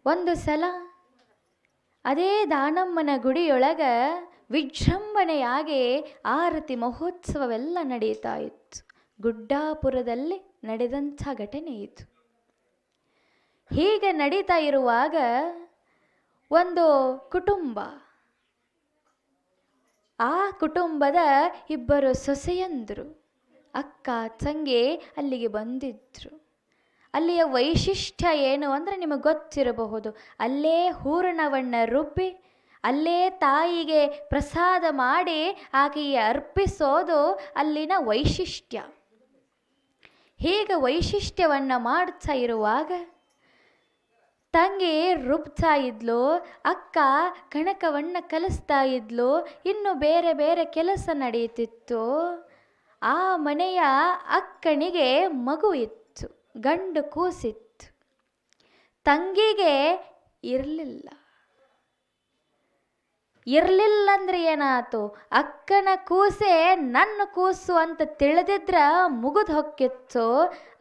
ಒಂದು ಸಲ ಅದೇ ದಾನಮ್ಮನ ಗುಡಿಯೊಳಗ ವಿಜೃಂಭಣೆಯಾಗಿ ಆರತಿ ಮಹೋತ್ಸವವೆಲ್ಲ ನಡೀತಾ ಇತ್ತು. ಗುಡ್ಡಾಪುರದಲ್ಲಿ ನಡೆದಂಥ ಘಟನೆ ಇದು. ಹೀಗೆ ನಡೀತಾ ಇರುವಾಗ ಒಂದು ಕುಟುಂಬ, ಆ ಕುಟುಂಬದ ಇಬ್ಬರು ಸೊಸೆಯಂದರು, ಅಕ್ಕ ತಂಗಿ ಅಲ್ಲಿಗೆ ಬಂದಿದ್ರು. ಅಲ್ಲಿಯ ವೈಶಿಷ್ಟ್ಯ ಏನು ಅಂದರೆ ನಿಮಗೆ ಗೊತ್ತಿರಬಹುದು. ಅಲ್ಲೇ ಹೂರಣವನ್ನು ರುಬ್ಬಿ ಅಲ್ಲೇ ತಾಯಿಗೆ ಪ್ರಸಾದ ಮಾಡಿ ಆಕೆಗೆ ಅರ್ಪಿಸೋದು ಅಲ್ಲಿನ ವೈಶಿಷ್ಟ್ಯ. ಹೀಗೆ ವೈಶಿಷ್ಟ್ಯವನ್ನು ಮಾಡ್ತಾ ಇರುವಾಗ ತಂಗಿ ರುಬ್ತಾ ಇದ್ಲು, ಅಕ್ಕ ಕಣಕವನ್ನು ಕಲಿಸ್ತಾ ಇದ್ಲು, ಇನ್ನು ಬೇರೆ ಬೇರೆ ಕೆಲಸ ನಡೆಯುತ್ತಿತ್ತು. ಆ ಮನೆಯ ಅಕ್ಕನಿಗೆ ಮಗು ಇತ್ತು, ಗಂಡು ಕೂಸಿತ್ತು. ತಂಗಿಗೆ ಇರಲಿಲ್ಲ. ಇರಲಿಲ್ಲಂದ್ರೆ ಏನಾಯ್ತು, ಅಕ್ಕನ ಕೂಸೆ ನನ್ನ ಕೂಸು ಅಂತ ತಿಳಿದಿದ್ರ ಮುಗಿದು ಹೊಕ್ಕಿತ್ತು.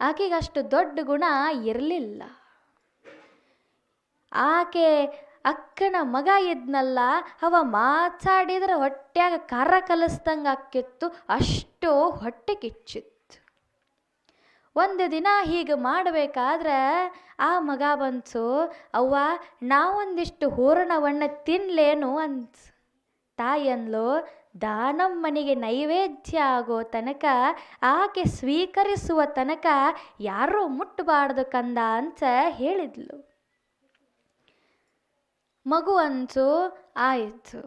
ಆಕೆಗೆ ಅಷ್ಟು ದೊಡ್ಡ ಗುಣ ಇರಲಿಲ್ಲ. ಆಕೆ ಅಕ್ಕನ ಮಗ ಇದ್ನಲ್ಲ, ಅವ ಮಾತಾಡಿದ್ರೆ ಹೊಟ್ಯಾಗ ಖಾರ ಕಲಿಸ್ದಂಗೆ ಆಕಿತ್ತು, ಅಷ್ಟು ಹೊಟ್ಟೆ ಕಿಚ್ಚಿತ್ತು. ಒಂದು ದಿನ ಹೀಗೆ ಮಾಡಬೇಕಾದ್ರೆ ಆ ಮಗ ಬಂತು, ಅವ್ವ ನಾವೊಂದಿಷ್ಟು ಹೂರಣವನ್ನು ತಿನ್ಲೇನು ಅಂತ. ತಾಯಿ ಅಂದ್ಲು, ದಾನಮ್ಮನಿಗೆ ನೈವೇದ್ಯ ಆಗೋ ತನಕ, ಆಕೆ ಸ್ವೀಕರಿಸುವ ತನಕ ಯಾರೂ ಮುಟ್ಟಬಾರ್ದು ಕಂದ ಅಂತ ಹೇಳಿದ್ಲು. ಮಗು ಅಂತೂ ಆಯಿತು.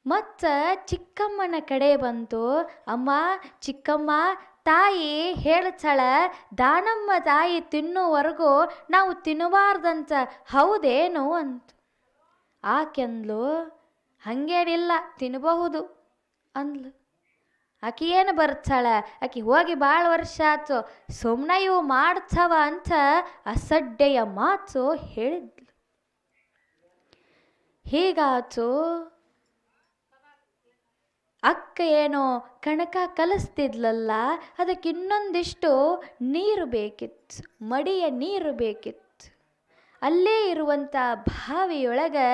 ಮತ್ತು ಚಿಕ್ಕಮ್ಮನ ಕಡೆ ಬಂತು, ಅಮ್ಮ ಚಿಕ್ಕಮ್ಮ ತಾಯಿ ಹೇಳ್ತಾಳ, ದಾನಮ್ಮ ತಾಯಿ ತಿನ್ನೋವರೆಗೂ ನಾವು ತಿನ್ನಬಾರ್ದಂತ, ಹೌದೇನು ಅಂತ. ಆಕೆಂದ್ಲು, ಹಂಗೇನಿಲ್ಲ ತಿನ್ನಬಹುದು ಅಂದ್ಲು. ಆಕೆ ಏನು ಬರ್ತಾಳ, ಆಕೆ ಹೋಗಿ ಭಾಳ ವರ್ಷ ಆಯ್ತು, ಸುಮ್ಮನೆ ಇವು ಮಾಡ್ತಾವ ಅಂತ ಅಸಡ್ಡೆಯ ಮಾತು ಹೇಳಿದ್ಲು. ಹೀಗಾತು. ಅಕ್ಕ ಏನೋ ಕಣಕ ಕಲಿಸ್ತಿದ್ಲಲ್ಲ, ಅದಕ್ಕೆ ಇನ್ನೊಂದಿಷ್ಟು ನೀರು ಬೇಕಿತ್ತು, ಮಡಿಯ ನೀರು ಬೇಕಿತ್ತು. ಅಲ್ಲೇ ಇರುವಂಥ ಬಾವಿಯೊಳಗೆ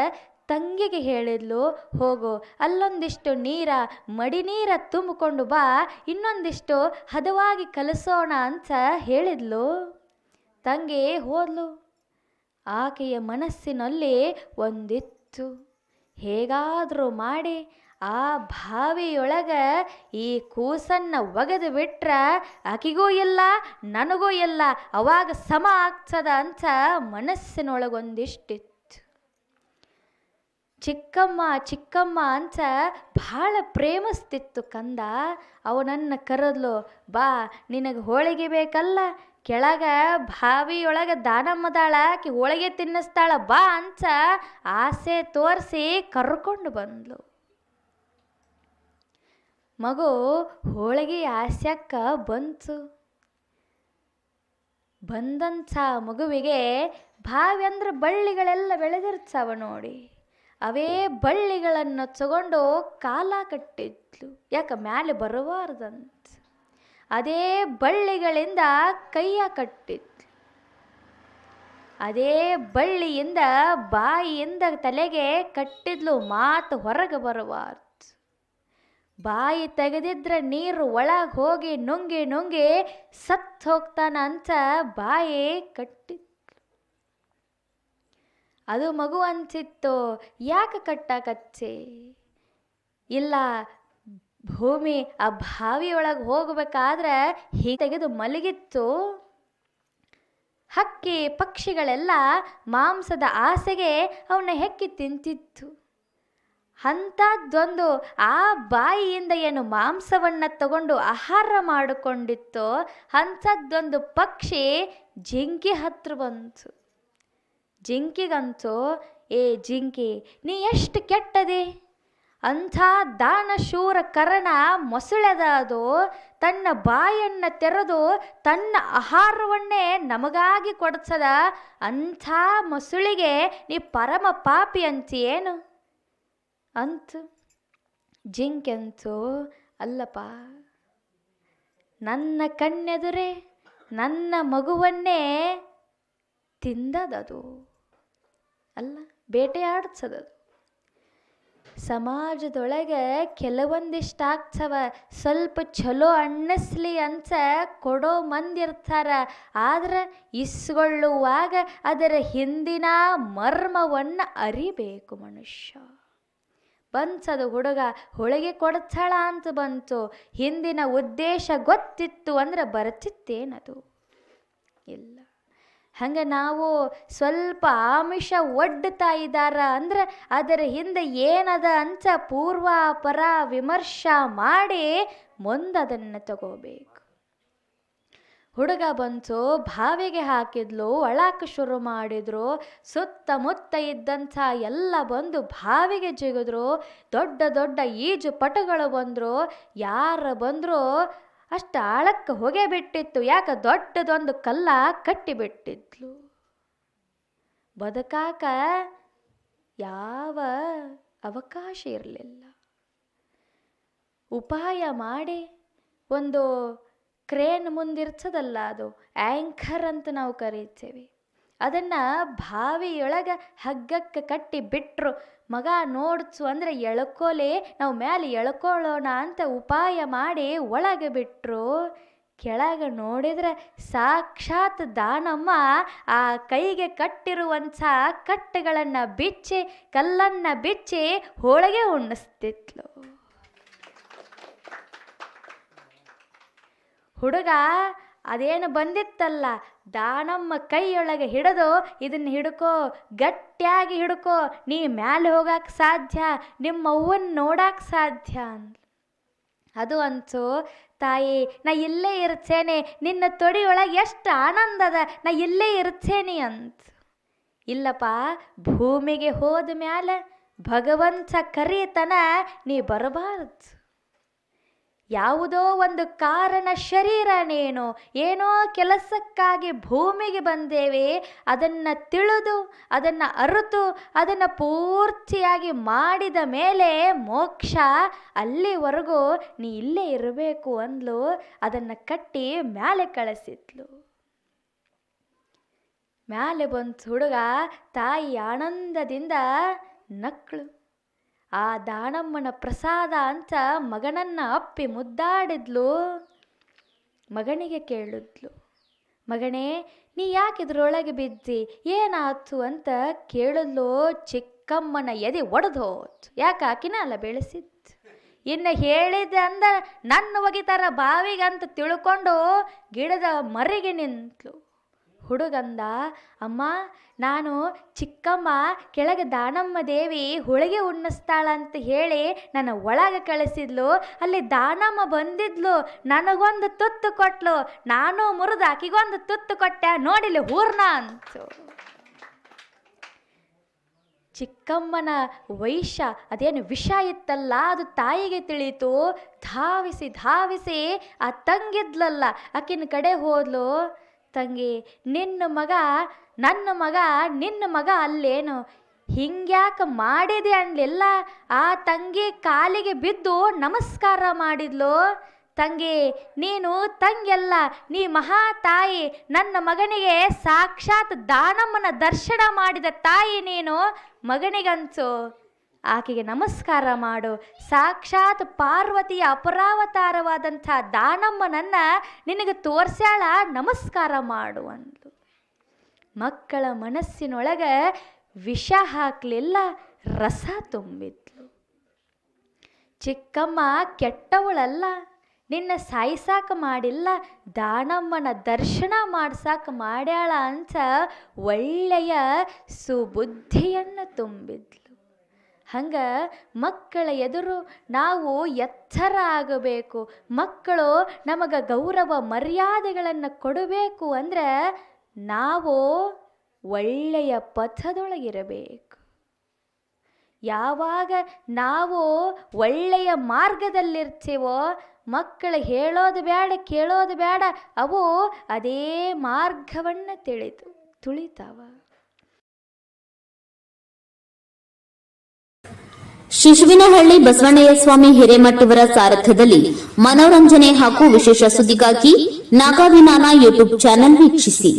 ತಂಗಿಗೆ ಹೇಳಿದ್ಲು, ಹೋಗು ಅಲ್ಲೊಂದಿಷ್ಟು ಮಡಿ ನೀರ ತುಂಬಿಕೊಂಡು ಬಾ, ಇನ್ನೊಂದಿಷ್ಟು ಹದವಾಗಿ ಕಲಿಸೋಣ ಅಂತ ಹೇಳಿದ್ಲು. ತಂಗಿ ಹೋದ್ಲು. ಆಕೆಯ ಮನಸ್ಸಿನಲ್ಲಿ ಒಂದಿತ್ತು, ಹೇಗಾದರೂ ಮಾಡಿ ಆ ಬಾವಿಯೊಳಗೆ ಈ ಕೂಸನ್ನು ಒಗೆದು ಬಿಟ್ರೆ ಆಕೆಗೂ ಇಲ್ಲ ನನಗೂ ಇಲ್ಲ, ಅವಾಗ ಸಮ ಆಗ್ತದ ಅಂತ ಮನಸ್ಸಿನೊಳಗೊಂದಿಷ್ಟಿತ್ತು. ಚಿಕ್ಕಮ್ಮ ಚಿಕ್ಕಮ್ಮ ಅಂತ ಭಾಳ ಪ್ರೇಮಿಸ್ತಿತ್ತು ಕಂದ. ಅವನನ್ನು ಕರೆದ್ಲು, ಬಾ ನಿನಗೆ ಹೋಳಿಗೆ ಬೇಕಲ್ಲ, ಕೆಳಗ ಬಾವಿಯೊಳಗೆ ದಾನಮ್ಮದಾಳ, ಆಕೆ ಹೋಳಿಗೆ ತಿನ್ನಿಸ್ತಾಳ ಬಾ ಅಂತ ಆಸೆ ತೋರಿಸಿ ಕರ್ಕೊಂಡು ಬಂದ್ಲು. ಮಗು ಹೋಳಿಗೆ ಆಸ್ಯಕ್ಕ ಬಂತು. ಬಂದಂಥ ಮಗುವಿಗೆ ಬಾವಿ ಅಂದ್ರೆ ಬಳ್ಳಿಗಳೆಲ್ಲ ಬೆಳೆದಿರ್ತಾವ ನೋಡಿ, ಅವೇ ಬಳ್ಳಿಗಳನ್ನು ತಗೊಂಡು ಕಾಲ ಕಟ್ಟಿದ್ಲು, ಯಾಕೆ ಮ್ಯಾಲೆ ಬರಬಾರ್ದಂತ. ಅದೇ ಬಳ್ಳಿಗಳಿಂದ ಕೈಯ ಕಟ್ಟಿದ್ಲು. ಅದೇ ಬಳ್ಳಿಯಿಂದ ಬಾಯಿಯಿಂದ ತಲೆಗೆ ಕಟ್ಟಿದ್ಲು, ಮಾತು ಹೊರಗೆ ಬರಬಾರ್ದು. ಬಾಯಿ ತೆಗೆದಿದ್ರೆ ನೀರು ಒಳಗೆ ಹೋಗಿ ನುಂಗಿ ನುಂಗಿ ಸತ್ತು ಹೋಗ್ತಾನ ಅಂತ ಬಾಯಿ ಕಟ್ಟಿದ್ಲು. ಅದು ಮಗು ಅನ್ಸಿತ್ತು, ಯಾಕೆ ಕಟ್ಟಾಕಚ್ಚೆ? ಇಲ್ಲ, ಭೂಮಿ ಆ ಬಾವಿಯೊಳಗೆ ಹೋಗಬೇಕಾದ್ರೆ ಹೀಗೆ ತೆಗೆದು ಮಲಗಿತ್ತು. ಹಕ್ಕಿ ಪಕ್ಷಿಗಳೆಲ್ಲ ಮಾಂಸದ ಆಸೆಗೆ ಅವನ್ನ ಹೆಕ್ಕಿ ತಿಂತಿತ್ತು. ಅಂಥದ್ದೊಂದು ಆ ಬಾಯಿಯಿಂದ ಏನು ಮಾಂಸವನ್ನು ತಗೊಂಡು ಆಹಾರ ಮಾಡಿಕೊಂಡಿತ್ತೋ ಅಂಥದ್ದೊಂದು ಪಕ್ಷಿ ಜಿಂಕಿ ಹತ್ರ ಬಂತು. ಜಿಂಕಿಗಂತೂ, ಏ ಜಿಂಕಿ ನೀ ಎಷ್ಟು ಕೆಟ್ಟದೆ, ಅಂಥ ದಾನಶೂರ ಕರ್ಣ ಮೊಸಳೆದ ಅದು, ತನ್ನ ಬಾಯನ್ನು ತೆರೆದು ತನ್ನ ಆಹಾರವನ್ನೇ ನಮಗಾಗಿ ಕೊಡ್ಸದ, ಅಂಥ ಮೊಸಳಿಗೆ ನೀ ಪರಮ ಪಾಪಿ ಅಂತೀಯೇನು ಅಂತು. ಜಿಂಕೆಂತೂ, ಅಲ್ಲಪ್ಪ, ನನ್ನ ಕಣ್ಣೆದುರೇ ನನ್ನ ಮಗುವನ್ನೇ ತಿಂದದದು ಅಲ್ಲ, ಬೇಟೆಯಾಡ್ಸದದು. ಸಮಾಜದೊಳಗೆ ಕೆಲವೊಂದಿಷ್ಟಾಗ್ತವ ಸ್ವಲ್ಪ ಚಲೋ ಅನ್ನಿಸ್ಲಿ ಅಂತ ಕೊಡೋ ಮಂದಿ ಇರ್ತಾರ. ಆದ್ರೆ ಇಸ್ಕೊಳ್ಳುವಾಗ ಅದರ ಹಿಂದಿನ ಮರ್ಮವನ್ನು ಅರಿಬೇಕು ಮನುಷ್ಯ. ಬಂತದು ಹುಡುಗ ಹೊಳಗೆ ಕೊಡ್ತಾಳ ಅಂತ ಬಂತು, ಹಿಂದಿನ ಉದ್ದೇಶ ಗೊತ್ತಿತ್ತು ಅಂದ್ರೆ ಬರ್ತಿತ್ತೇನದು? ಇಲ್ಲ. ಹಂಗೆ ನಾವು ಸ್ವಲ್ಪ ಆಮಿಷ ಒಡ್ತಾ ಇದ್ದಾರ ಅಂದ್ರೆ ಅದರ ಹಿಂದೆ ಏನದ ಅಂತ ಪೂರ್ವ ಪರ ವಿಮರ್ಶ ಮಾಡಿ ಮುಂದದನ್ನು ತಗೋಬೇಕು. ಹುಡುಗ ಬಂತು, ಬಾವಿಗೆ ಹಾಕಿದ್ಲು, ಒಳಕ್ಕೆ ಶುರು ಮಾಡಿದ್ರು. ಸುತ್ತಮುತ್ತ ಇದ್ದಂಥ ಎಲ್ಲ ಬಂದು ಬಾವಿಗೆ ಜಿಗಿದ್ರು. ದೊಡ್ಡ ದೊಡ್ಡ ಈಜು ಪಟುಗಳು ಬಂದರು. ಯಾರು ಬಂದರೂ ಅಷ್ಟು ಆಳಕ್ಕೆ ಹೊಗೆ ಬಿಟ್ಟಿತ್ತು. ಯಾಕೆ? ದೊಡ್ಡದೊಂದು ಕಲ್ಲ ಕಟ್ಟಿಬಿಟ್ಟಿದ್ಲು. ಬದುಕಾಕ ಯಾವ ಅವಕಾಶ ಇರಲಿಲ್ಲ. ಉಪಾಯ ಮಾಡಿ ಒಂದು ಕ್ರೇನ್ ಮುಂದಿರ್ತದಲ್ಲ, ಅದು ಆ್ಯಂಕರ್ ಅಂತ ನಾವು ಕರೀತೇವೆ, ಅದನ್ನು ಬಾವಿಯೊಳಗೆ ಹಗ್ಗಕ್ಕೆ ಕಟ್ಟಿ ಬಿಟ್ಟರು. ಮಗ ನೋಡ್ಸು ಅಂದರೆ ಎಳ್ಕೋಲೆ, ನಾವು ಮೇಲೆ ಎಳ್ಕೊಳ್ಳೋಣ ಅಂತ ಉಪಾಯ ಮಾಡಿ ಒಳಗೆ ಬಿಟ್ಟರು. ಕೆಳಗೆ ನೋಡಿದರೆ ಸಾಕ್ಷಾತ್ ದಾನಮ್ಮ ಆ ಕೈಗೆ ಕಟ್ಟಿರುವಂಥ ಕಟ್ಟುಗಳನ್ನು ಬಿಚ್ಚಿ, ಕಲ್ಲನ್ನು ಬಿಚ್ಚಿ ಹೋಳಿಗೆ ಉಣ್ಣಿಸ್ತಿದ್ಲು. ಹುಡುಗ ಅದೇನು ಬಂದಿತ್ತಲ್ಲ, ದಾನಮ್ಮ ಕೈಯೊಳಗೆ ಹಿಡಿದು, ಇದನ್ನು ಹಿಡ್ಕೋ, ಗಟ್ಟಿಯಾಗಿ ಹಿಡ್ಕೋ, ನೀ ಮ್ಯಾಲೆ ಹೋಗಕ್ಕೆ ಸಾಧ್ಯ, ನಿಮ್ಮ ಅವ್ವನ್ನ ನೋಡಕ್ಕೆ ಸಾಧ್ಯ ಅಂದ್ಲು. ಅದು ಅಂತು, ತಾಯಿ ನಾ ಇಲ್ಲೇ ಇರ್ತೇನೆ, ನಿನ್ನ ತೊಡಿಯೊಳಗೆ ಎಷ್ಟು ಆನಂದದ, ನಾ ಇಲ್ಲೇ ಇರ್ತೇನೆ ಅಂತ. ಇಲ್ಲಪ್ಪ, ಭೂಮಿಗೆ ಹೋದ ಮ್ಯಾಲೆ ಭಗವಂತ ಕರೀತನ, ನೀ ಬರಬಾರ್ದು. ಯಾವುದೋ ಒಂದು ಕಾರಣ ಶರೀರ, ನೀನು ಏನೋ ಕೆಲಸಕ್ಕಾಗಿ ಭೂಮಿಗೆ ಬಂದೇವೆ, ಅದನ್ನು ತಿಳಿದು, ಅದನ್ನು ಅರಿತು, ಅದನ್ನು ಪೂರ್ತಿಯಾಗಿ ಮಾಡಿದ ಮೇಲೆ ಮೋಕ್ಷ. ಅಲ್ಲಿವರೆಗೂ ನೀ ಇಲ್ಲೇ ಇರಬೇಕು ಅಂದ್ಲು. ಅದನ್ನು ಕಟ್ಟಿ ಮ್ಯಾಲೆ ಕಳಿಸಿದ್ಲು. ಮ್ಯಾಲೆ ಬಂತು ಹುಡುಗ, ತಾಯಿ ಆನಂದದಿಂದ ನಕ್ಕಳು. ಆ ದಾನಮ್ಮನ ಪ್ರಸಾದ ಅಂತ ಮಗನನ್ನು ಅಪ್ಪಿ ಮುದ್ದಾಡಿದ್ಲು. ಮಗನಿಗೆ ಕೇಳಿದ್ಲು, ಮಗನೇ ನೀ ಯಾಕೆ ಇದ್ರೊಳಗೆ ಬಿದ್ದಿ, ಏನಾಯ್ತು ಅಂತ ಕೇಳಿದ್ಲು. ಚಿಕ್ಕಮ್ಮನ ಎದೆ ಒಡೆದು ಹೋಯ್ತು. ಯಾಕೆ? ಆಕಿನ ಅಲ್ಲ ಬೆಳೆಸಿದ್ದು. ಇನ್ನು ಹೇಳಿದೆ ಅಂದ್ರೆ ನನ್ನ ಒಗಿತಾರ ಬಾವಿಗಂತ ತಿಳ್ಕೊಂಡು ಗಿಡದ ಮರಿಗೆ ನಿಂತಳು. ಹುಡುಗಂದ, ಅಮ್ಮ ನಾನು ಚಿಕ್ಕಮ್ಮ ಕೆಳಗೆ ದಾನಮ್ಮ ದೇವಿ ಹೋಳಿಗೆ ಉಣ್ಣಿಸ್ತಾಳಂತ ಹೇಳಿ ನನ್ನ ಒಳಗೆ ಕಳಿಸಿದ್ಲು. ಅಲ್ಲಿ ದಾನಮ್ಮ ಬಂದಿದ್ಲು, ನನಗೊಂದು ತುತ್ತು ಕೊಟ್ಲು, ನಾನು ಮುರಿದು ಆಕಿಗೊಂದು ತುತ್ತು ಕೊಟ್ಟೆ, ನೋಡಿಲಿ ಹೂರ್ಣ ಅಂತು. ಚಿಕ್ಕಮ್ಮನ ವೈಷ ಅದೇನು ವಿಷ ಇತ್ತಲ್ಲ, ಅದು ತಾಯಿಗೆ ತಿಳಿತು. ಧಾವಿಸಿ ಧಾವಿಸಿ ಆ ತಂಗಿದ್ಲಲ್ಲ ಆಕಿನ ಕಡೆ ಹೋದ್ಲು. ತಂಗಿ, ನಿನ್ನ ಮಗ ನನ್ನ ಮಗ, ನಿನ್ನ ಮಗ ಅಲ್ಲೇನು, ಹಿಂಗ್ಯಾಕೆ ಮಾಡಿದೆ ಅನ್ಲಿಲ್ಲ. ಆ ತಂಗಿ ಕಾಲಿಗೆ ಬಿದ್ದು ನಮಸ್ಕಾರ ಮಾಡಿದ್ಲು. ತಂಗಿ, ನೀನು ತಂಗಿಯಲ್ಲ, ನೀ ಮಹಾ ತಾಯಿ. ನನ್ನ ಮಗನಿಗೆ ಸಾಕ್ಷಾತ್ ದಾನಮ್ಮನ ದರ್ಶನ ಮಾಡಿದ ತಾಯಿ ನೀನು. ಮಗನಿಗಂಚು ಆಕೆಗೆ ನಮಸ್ಕಾರ ಮಾಡು. ಸಾಕ್ಷಾತ್ ಪಾರ್ವತಿಯ ಅಪರಾವತಾರವಾದಂಥ ದಾನಮ್ಮನನ್ನ ನಿನಗೆ ತೋರ್ಸ್ಯಾಳ, ನಮಸ್ಕಾರ ಮಾಡು ಅಂದ್ಲು. ಮಕ್ಕಳ ಮನಸ್ಸಿನೊಳಗೆ ವಿಷ ಹಾಕಲಿಲ್ಲ, ರಸ ತುಂಬಿದ್ಲು. ಚಿಕ್ಕಮ್ಮ ಕೆಟ್ಟವಳಲ್ಲ, ನಿನ್ನ ಸಾಯಿಸಾಕ ಮಾಡಿಲ್ಲ, ದಾನಮ್ಮನ ದರ್ಶನ ಮಾಡ್ಸಾಕ ಮಾಡ್ಯಾಳ ಅಂತ ಒಳ್ಳೆಯ ಸುಬುದ್ಧಿಯನ್ನು ತುಂಬಿದ್ಲು. ಹಂಗೆ ಮಕ್ಕಳ ಎದುರು ನಾವು ಎತ್ತರ ಆಗಬೇಕು. ಮಕ್ಕಳು ನಮಗೆ ಗೌರವ ಮರ್ಯಾದೆಗಳನ್ನು ಕೊಡಬೇಕು ಅಂದರೆ ನಾವು ಒಳ್ಳೆಯ ಪಥದೊಳಗಿರಬೇಕು. ಯಾವಾಗ ನಾವು ಒಳ್ಳೆಯ ಮಾರ್ಗದಲ್ಲಿರ್ತೀವೋ, ಮಕ್ಕಳು ಹೇಳೋದು ಬೇಡ, ಕೇಳೋದು ಬೇಡ, ಅವು ಅದೇ ಮಾರ್ಗವನ್ನು ತುಳಿತಾವ. ಶಿಶುವಿನಹಳ್ಳಿ ಬಸವಣ್ಣಯ್ಯ ಸ್ವಾಮಿ ಹಿರೇಮಠವರ ಸಾರಥ್ಯದಲ್ಲಿ ಮನೋರಂಜನೆ ಹಾಗೂ ವಿಶೇಷ ಸುದ್ದಿಗಾಗಿ ನಾಗಾಭಿಮಾನ ಯೂಟ್ಯೂಬ್ ಚಾನೆಲ್ ವೀಕ್ಷಿಸಿ.